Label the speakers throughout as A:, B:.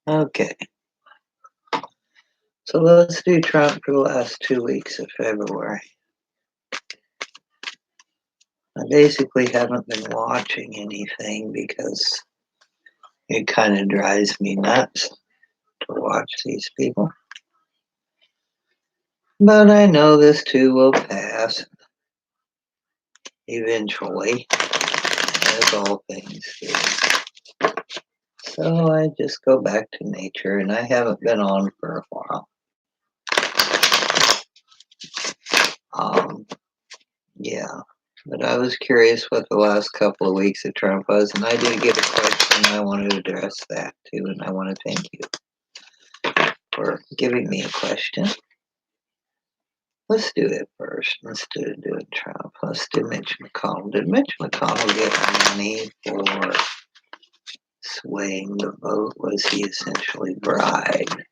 A: Okay, so let's do Trump for the last 2 weeks of February. I basically haven't been watching anything because it kind of drives me nuts to watch these people. But I know this too will pass eventually, as all things do. So I just go back to nature, and I haven't been on for a while. Yeah, but I was curious what the last couple of weeks of Trump was, and I did get a question. I want to address that too, and I want to thank you for giving me a question. Let's do it first. Let's do Trump. Let's do Mitch McConnell. Did Mitch McConnell get money for swaying the vote? Was he essentially bribed?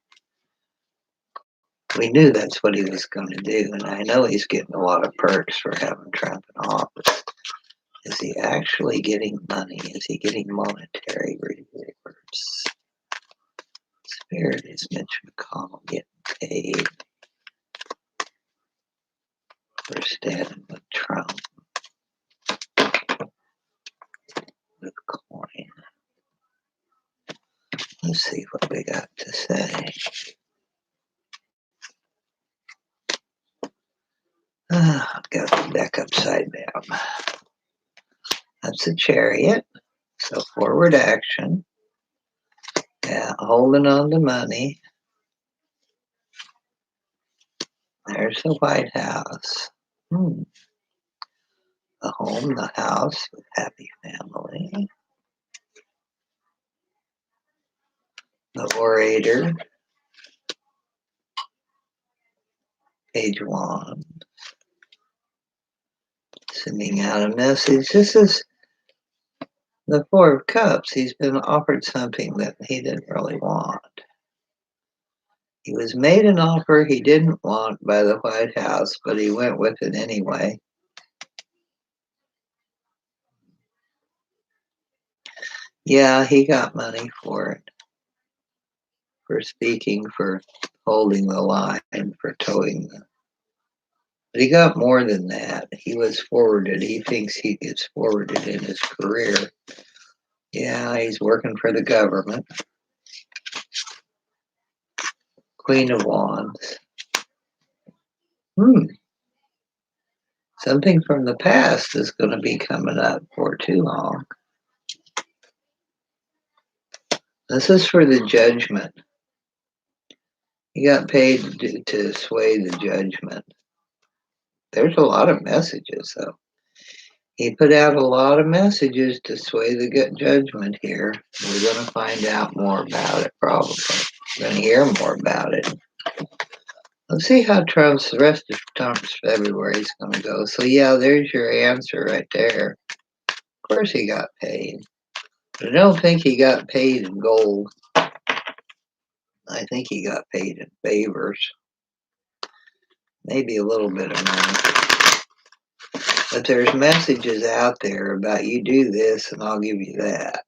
A: We knew that's what he was going to do, and I know he's getting a lot of perks for having Trump in office. Is he actually getting money? Is he getting monetary rewards? Spirit, is Mitch McConnell getting paid for standing with Trump with coin? Let's see what we got to say. I've got the deck upside down. That's a Chariot. So forward action. Yeah, holding on to money. There's the White House. The home, the house with happy family. The orator. Page 1. Sending out a message. This is the Four of Cups. He's been offered something that he didn't really want. He was made an offer he didn't want by the White House, but he went with it anyway. Yeah, he got money for it. For speaking, for holding the line, for towing the. But he got more than that. He was forwarded. He thinks he gets forwarded in his career. Yeah, he's working for the government. Queen of Wands. Something from the past is going to be coming up for too long. This is for the judgment. He got paid to sway the judgment. There's a lot of messages, though. He put out a lot of messages to sway the judgment here. We're going to find out more about it, probably. We're going to hear more about it. Let's see how the rest of Trump's February is going to go. So, yeah, there's your answer right there. Of course he got paid. But I don't think he got paid in gold. I think he got paid in favors. Maybe a little bit of money. But there's messages out there about you do this and I'll give you that.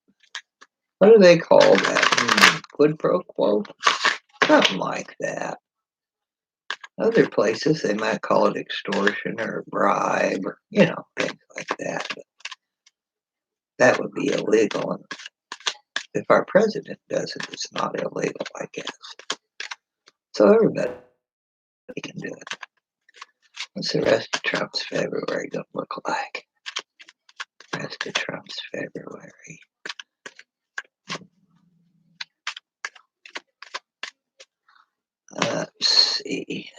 A: What do they call that? Quid pro quo? Something like that. Other places they might call it extortion or bribe or, things like that. But that would be illegal. And if our president does it, it's not illegal, I guess. So everybody can do it. What's the rest of Trump's February going to look like? Rest of Trump's February. Let's see.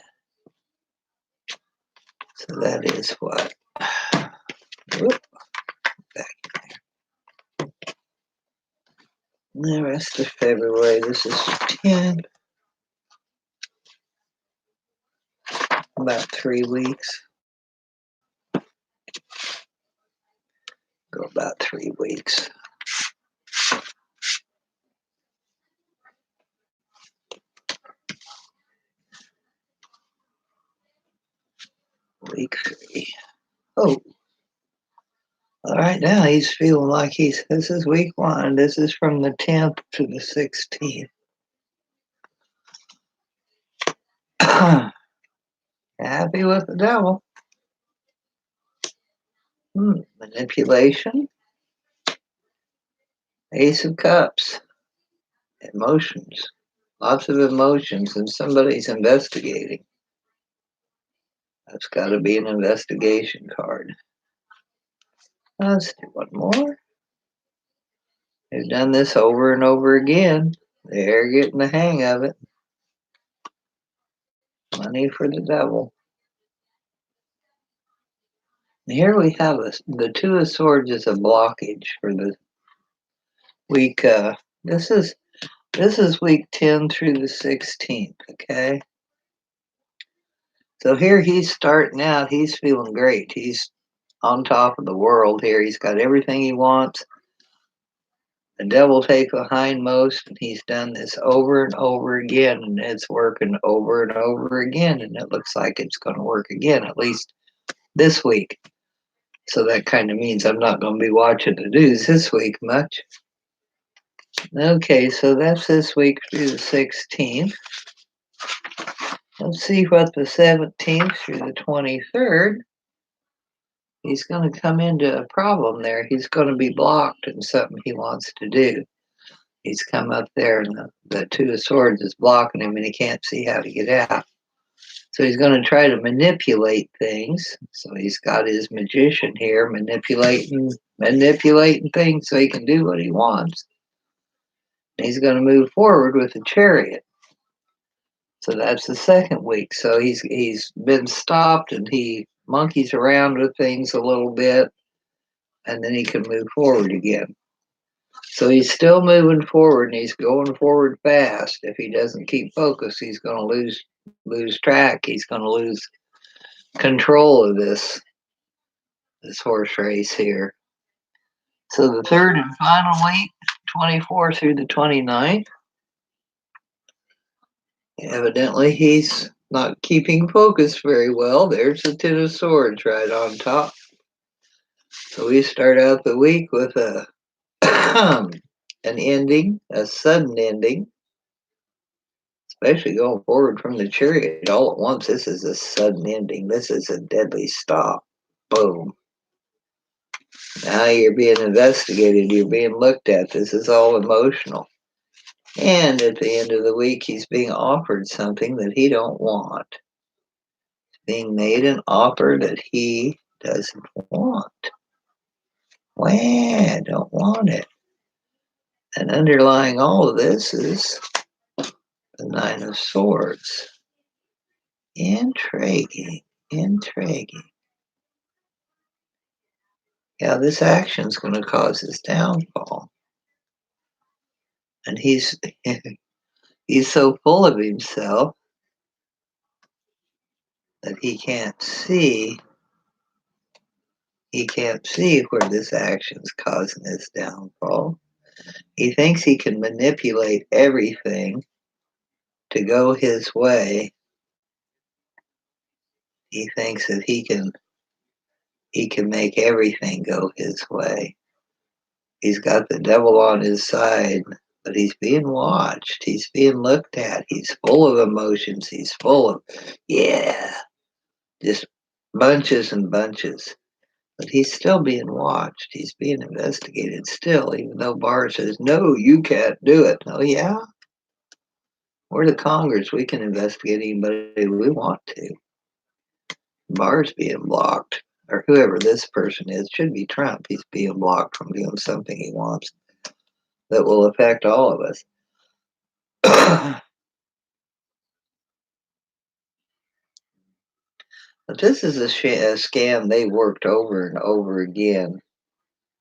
A: So that is what? Whoop, back in there. The rest of February, this is 10. About 3 weeks. Go about 3 weeks. Week 3. Oh. All right, now he's feeling like this is week 1. This is from the 10th to the 16th. Happy with the devil. Manipulation. Ace of Cups. Emotions. Lots of emotions, and somebody's investigating. That's got to be an investigation card. Let's do one more. They've done this over and over again. They're getting the hang of it. Money for the devil. And here we have the Two of Swords is a blockage for the week. This is week 10 through the 16th. Okay. So here he's starting out. He's feeling great. He's on top of the world here. He's got everything he wants. The devil take the hindmost, and he's done this over and over again, and it's working over and over again, and it looks like it's going to work again, at least this week. So that kind of means I'm not going to be watching the news this week much. Okay, so that's this week through the 16th. Let's see what the 17th through the 23rd. He's going to come into a problem there. He's going to be blocked in something he wants to do. He's come up there, and the Two of Swords is blocking him, and he can't see how to get out. So he's going to try to manipulate things. So he's got his magician here manipulating things so he can do what he wants. And he's going to move forward with the Chariot. So that's the second week. So he's been stopped, and he monkeys around with things a little bit, and then he can move forward again. So he's still moving forward, and he's going forward fast. If he doesn't keep focus, he's going to lose track. He's going to lose control of this horse race here. So the third and final week, 24 through the 29th, evidently he's not keeping focus very well. There's the Ten of Swords right on top. So we start out the week with an ending, a sudden ending, especially going forward from the Chariot all at once. This is a sudden ending. This is a deadly stop. Boom. Now you're being investigated. You're being looked at. This is all emotional. And at the end of the week, he's being offered something that he don't want. Being made an offer that he doesn't want. Well, I don't want it. And underlying all of this is the Nine of Swords. Intriguing. Yeah, this action's going to cause his downfall. And he's so full of himself that he can't see where this action's causing his downfall. He thinks he can manipulate everything to go his way. He thinks that he can make everything go his way. He's got the devil on his side, but he's being watched. He's being looked at. He's full of emotions. He's full of, just bunches and bunches. But he's still being watched. He's being investigated still, even though Barr says, no, you can't do it. Oh, yeah? We're the Congress. We can investigate anybody we want to. Barr's being blocked, or whoever this person is. Should be Trump. He's being blocked from doing something he wants that will affect all of us. But this is a scam they worked over and over again.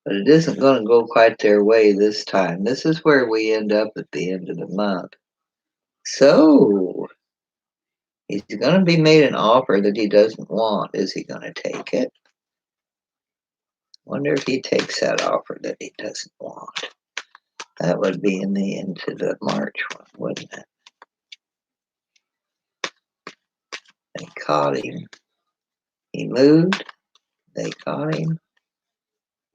A: But it isn't going to go quite their way this time. This is where we end up at the end of the month. So, he's going to be made an offer that he doesn't want. Is he going to take it? Wonder if he takes that offer that he doesn't want. That would be in the end to the March one, wouldn't it? They caught him. He moved. They caught him.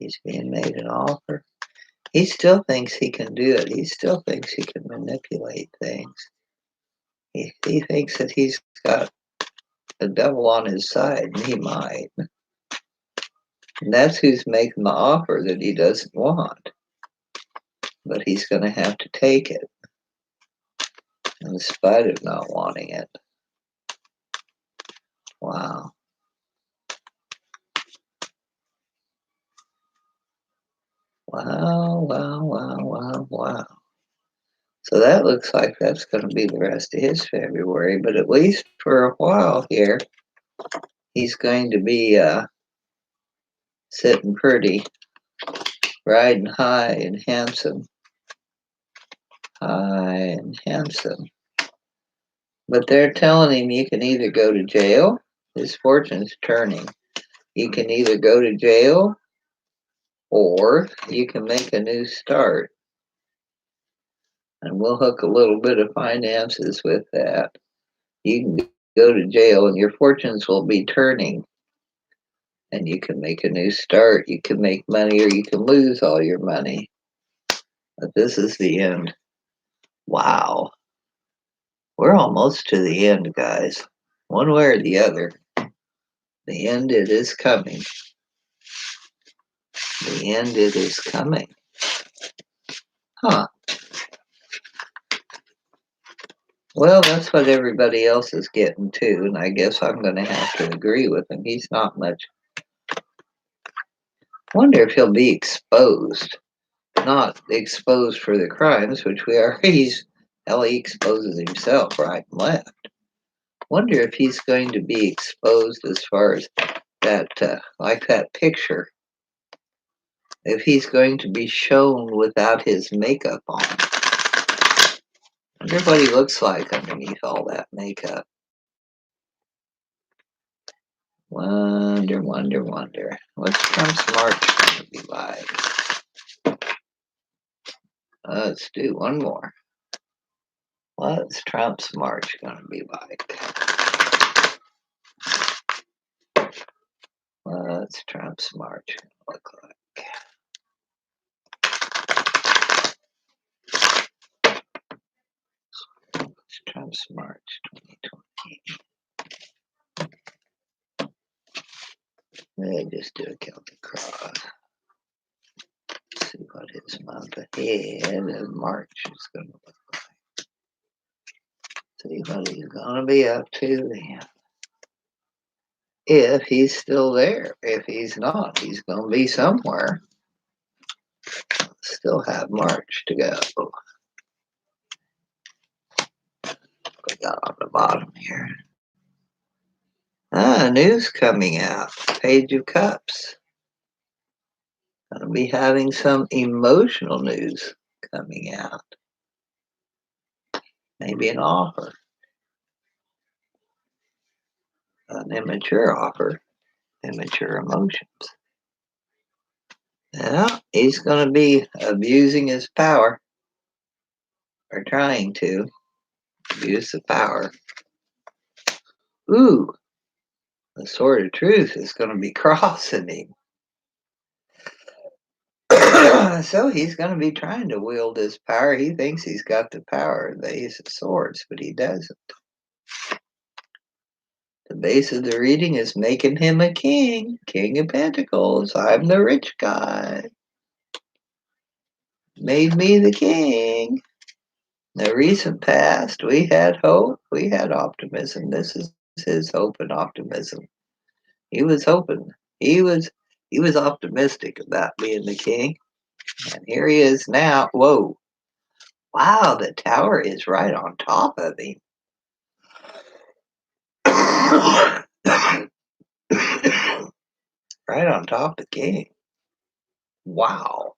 A: He's being made an offer. He still thinks he can do it. He still thinks he can manipulate things. He thinks that he's got the devil on his side, and he might. And that's who's making the offer that he doesn't want. But he's going to have to take it, in spite of not wanting it. Wow. Wow, wow, wow, wow, wow. So that looks like that's going to be the rest of his February, but at least for a while here, he's going to be sitting pretty, riding high and handsome. High and handsome. But they're telling him you can either go to jail, his fortune's turning. You can either go to jail or you can make a new start. And we'll hook a little bit of finances with that. You can go to jail and your fortunes will be turning. And you can make a new start. You can make money or you can lose all your money. But this is the end. Wow. We're almost to the end, guys. One way or the other. The end, it is coming. The end, it is coming. Huh. Well, that's what everybody else is getting too, and I guess I'm going to have to agree with him. He's not much. Wonder if he'll be exposed. Not exposed for the crimes, which we are. He exposes himself right and left. Wonder if he's going to be exposed as far as that, like that picture. If he's going to be shown without his makeup on. Wonder what he looks like underneath all that makeup. Wonder, wonder, wonder. What's Trump's March going to be like? Let's do one more. What's Trump's March going to be like? What's Trump's March going to look like? What's Trump's March 2020? They just do a Celtic cross. See what his month ahead of March is going to look like. See what he's going to be up to then. If he's still there. If he's not, he's going to be somewhere. Still have March to go. We got on the bottom here. News coming out. Page of Cups. Going to be having some emotional news coming out. Maybe an offer. An immature offer. Immature emotions. Yeah, he's going to be abusing his power. Or trying to abuse the power. Ooh, the sword of truth is going to be crossing him. So he's going to be trying to wield his power. He thinks he's got the power of the Ace of Swords, but he doesn't. The base of the reading is making him a king. King of Pentacles. I'm the rich guy. Made me the king. In the recent past, we had hope. We had optimism. This is his hope and optimism. He was hoping. He was optimistic about being the king. And here he is now. Whoa. Wow, the tower is right on top of him. Right on top of the king. Wow.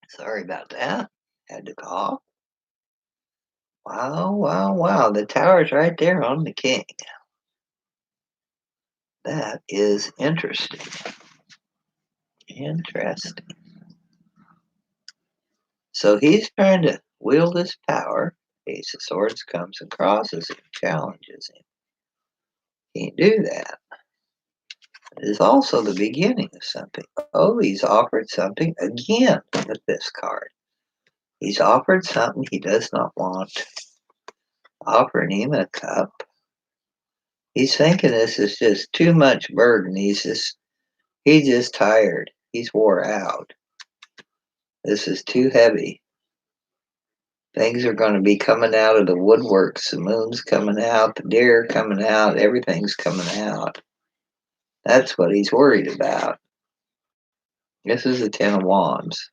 A: Sorry about that. Had to cough. Wow, wow, wow. The tower's right there on the king. That is interesting. Interesting. So he's trying to wield his power. Ace of Swords comes and crosses him, challenges him. Can't do that. It is also the beginning of something. Oh, he's offered something again with this card. He's offered something he does not want. Offering him a cup. He's thinking this is just too much burden. He's just tired. He's wore out. This is too heavy. Things are going to be coming out of the woodworks. The moon's coming out, the deer coming out, everything's coming out. That's what he's worried about. This is the Ten of Wands.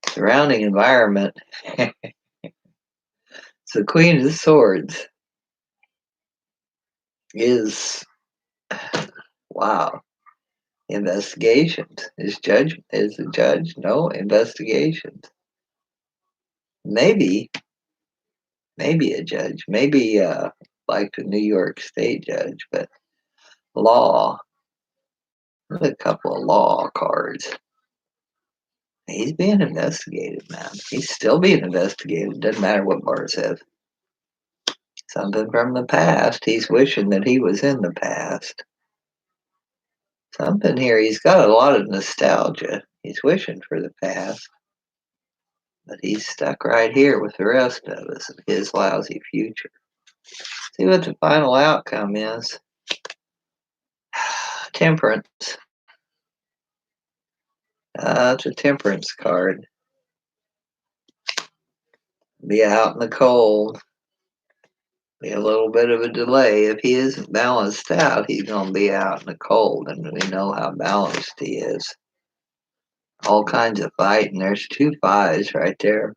A: Surrounding environment. It's the Queen of Swords. Is, wow, investigations. Is the judge? No, investigations. Maybe a judge. Maybe like the New York State judge, but law. There's a couple of law cards. He's being investigated, man. He's still being investigated. Doesn't matter what Bart says. Something from the past. He's wishing that he was in the past. Something here. He's got a lot of nostalgia. He's wishing for the past. But he's stuck right here with the rest of us in his lousy future. See what the final outcome is. Temperance. It's a temperance card. Be out in the cold. Be a little bit of a delay. If he isn't balanced out, he's going to be out in the cold, and we know how balanced he is. All kinds of fighting. There's 2 5s right there.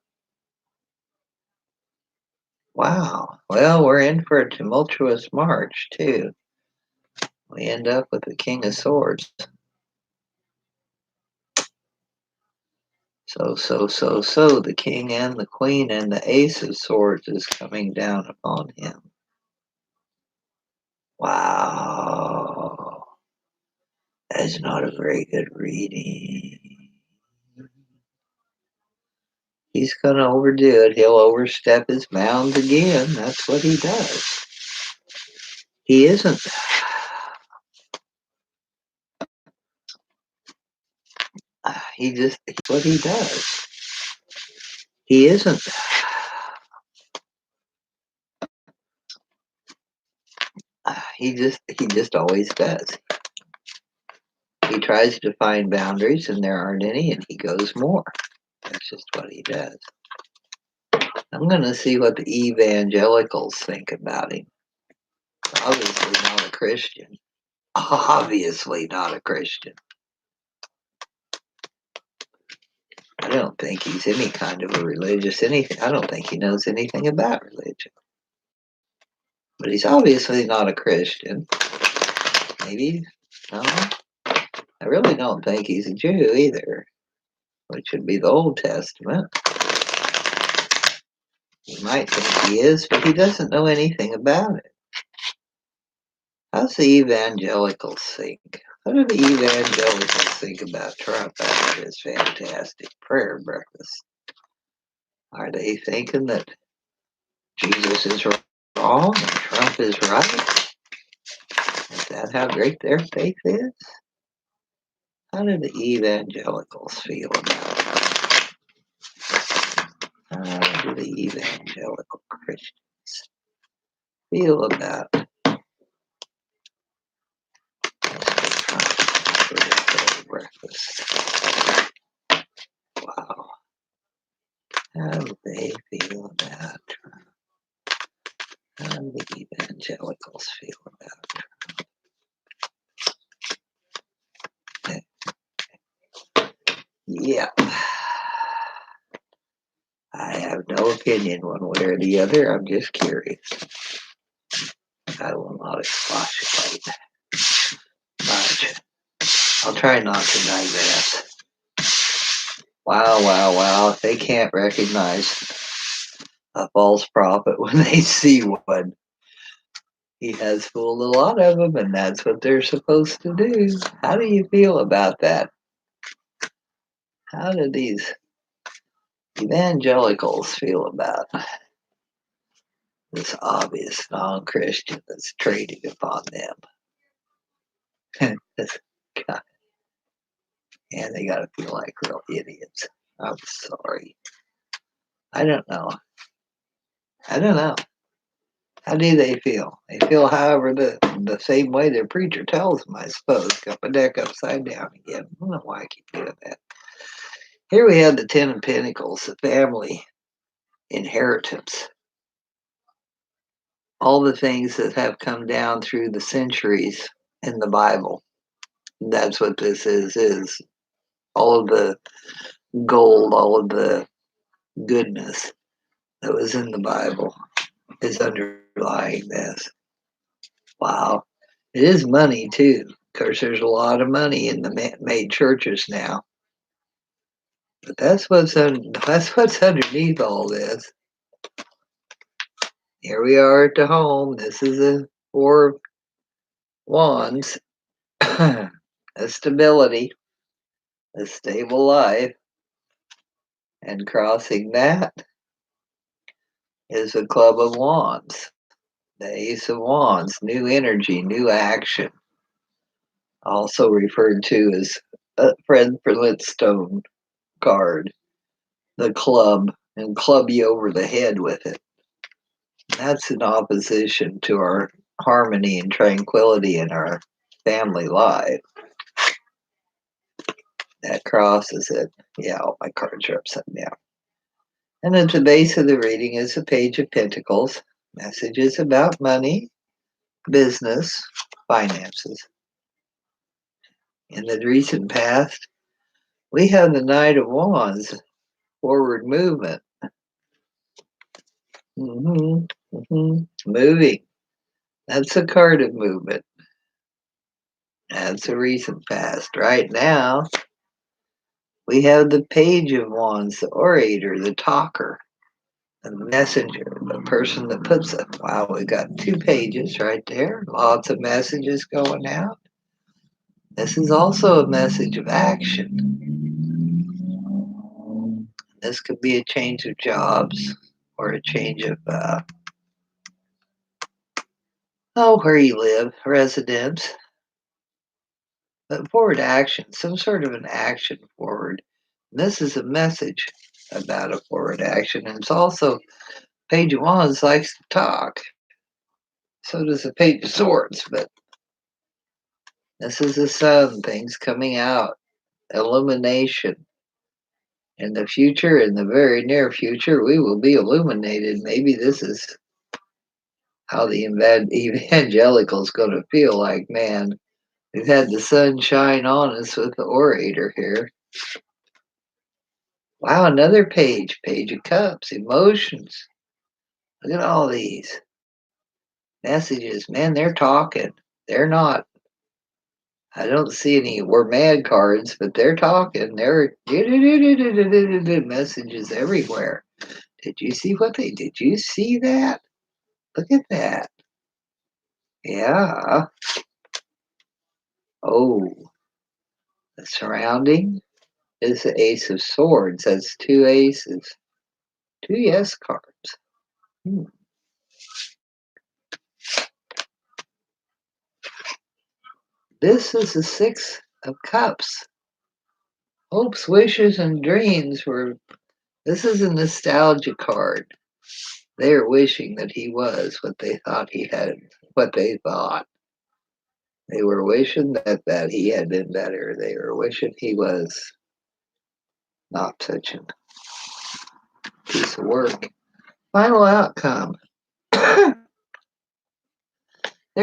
A: Wow. Well, we're in for a tumultuous March, too. We end up with the King of Swords. So, the King and the Queen and the Ace of Swords is coming down upon him. Wow. That's not a very good reading. He's going to overdo it. He'll overstep his bounds again. That's what he does. He isn't. What he does. He isn't. He just always does. He tries to define boundaries and there aren't any, and he goes more. That's just what he does. I'm going to see what the evangelicals think about him. Obviously not a Christian. Obviously not a Christian. I don't think he's any kind of a religious anything. I don't think he knows anything about religion. But he's obviously not a Christian. Maybe, no. I really don't think he's a Jew either, which would be the Old Testament. He might think he is, but he doesn't know anything about it. How's the evangelicals think? What do the evangelicals think about Trump after his fantastic prayer breakfast? Are they thinking that Jesus is wrong and Trump is right? Is that how great their faith is? How do the evangelicals feel about it? How do the evangelical Christians feel about breakfast? Wow. How do they feel about Trump? How do the evangelicals feel about Trump? Yeah. I have no opinion one way or the other. I'm just curious. I will not expostulate much. I'll try not to digress. Wow. If they can't recognize a false prophet when they see one, he has fooled a lot of them, and that's what they're supposed to do. How do you feel about that? How do these evangelicals feel about this obvious non-Christian that's trading upon them? This guy, and they gotta feel like real idiots. I'm sorry. I don't know. I don't know. How do they feel? They feel, however, the same way their preacher tells them, I suppose. Got my deck upside down again. I don't know why I keep doing that. Here we have the Ten of Pentacles, the family inheritance. All the things that have come down through the centuries in the Bible. That's what this is all of the gold, all of the goodness that was in the Bible is underlying this. Wow. It is money too. Of course, there's a lot of money in the made churches now. But that's what's underneath all this. Here we are at the home. This is a Four of Wands. A stability, a stable life, and crossing that is a Club of Wands. The Ace of Wands, new energy, new action. Also referred to as a Fred Flintstone card, the club, and club you over the head with it. That's in opposition to our harmony and tranquility in our family life. That crosses it. Yeah, all my cards are upside down. And at the base of the reading is a Page of Pentacles, messages about money, business, finances. In the recent past, we have the Knight of Wands, forward movement. Moving. That's a card of movement. That's a recent past. Right now, we have the Page of Wands, the orator, the talker, the messenger, the person that puts it. Wow, we got two pages right there. Lots of messages going out. This is also a message of action. This could be a change of jobs or a change of, where you live, residence. But forward action, some sort of an action forward. And this is a message about a forward action. And it's also, Page of Wands likes to talk. So does the Page of Swords. But this is the sun, things coming out, illumination. In the future, in the very near future, we will be illuminated. Maybe this is how the evangelical is going to feel like, man, we've had the sun shine on us with the orator here. Wow, another page, Page of Cups, emotions. Look at all these messages. Man, they're talking. They're not, I don't see any we're mad cards, but they're talking. They're messages everywhere. Did you see did you see that? Look at that. Yeah. Oh, the surrounding is the Ace of Swords. That's two aces. Two yes cards. Hmm. This is the Six of Cups. Hopes, wishes, and dreams were. This is a nostalgia card. They are wishing that he was what they thought he had, what they thought. They were wishing that he had been better. They were wishing he was not such a piece of work. Final outcome. They're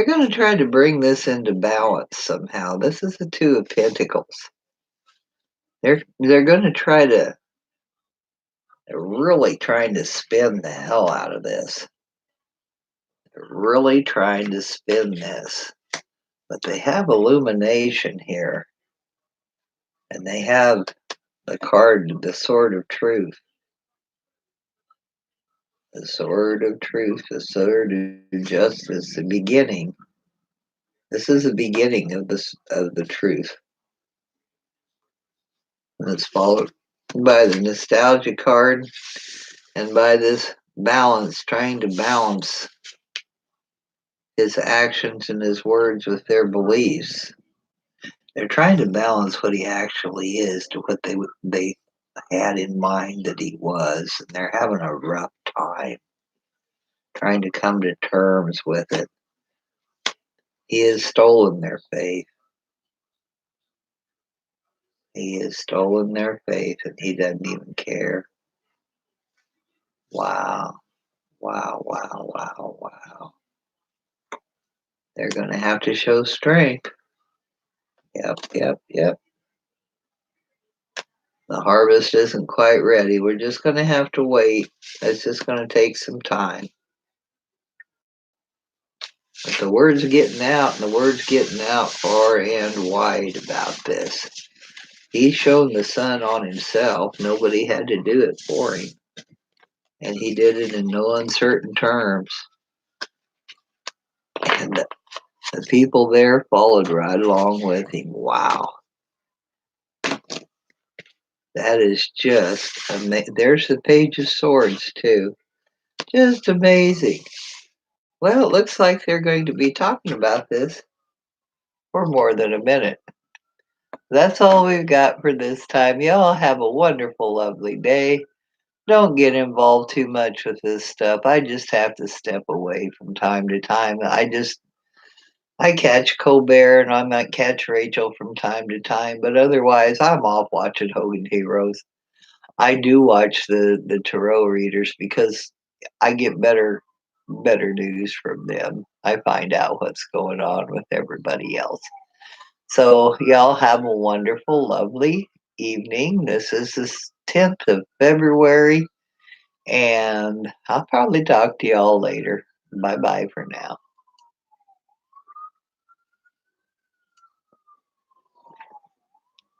A: going to try to bring this into balance somehow. This is the Two of Pentacles. They're going to try to. They're really trying to spin the hell out of this. They're really trying to spin this. But they have illumination here. And they have the card, the Sword of Truth. The Sword of Truth, the Sword of Justice, the beginning. This is the beginning of the truth. And it's followed by the nostalgia card and by this balance, trying to balance his actions and his words with their beliefs. They're trying to balance what he actually is to what they had in mind that he was, and they're having a rough time trying to come to terms with it. He has stolen their faith. He has stolen their faith, and he doesn't even care. Wow. Wow, wow, wow, wow. They're going to have to show strength. Yep, yep, yep. The harvest isn't quite ready. We're just going to have to wait. It's just going to take some time. But the word's getting out, and the word's getting out far and wide about this. He's shown the Son on himself. Nobody had to do it for him. And he did it in no uncertain terms. And the people there followed right along with him. Wow. That is just amazing. There's the Page of Swords, too. Just amazing. Well, it looks like they're going to be talking about this for more than a minute. That's all we've got for this time. Y'all have a wonderful, lovely day. Don't get involved too much with this stuff. I just have to step away from time to time. I catch Colbert and I might catch Rachel from time to time, but otherwise I'm off watching Hogan Heroes. I do watch the tarot readers because I get better news from them. I find out what's going on with everybody else. So y'all have a wonderful, lovely evening. This is the 10th of February, and I'll probably talk to y'all later. Bye bye for now.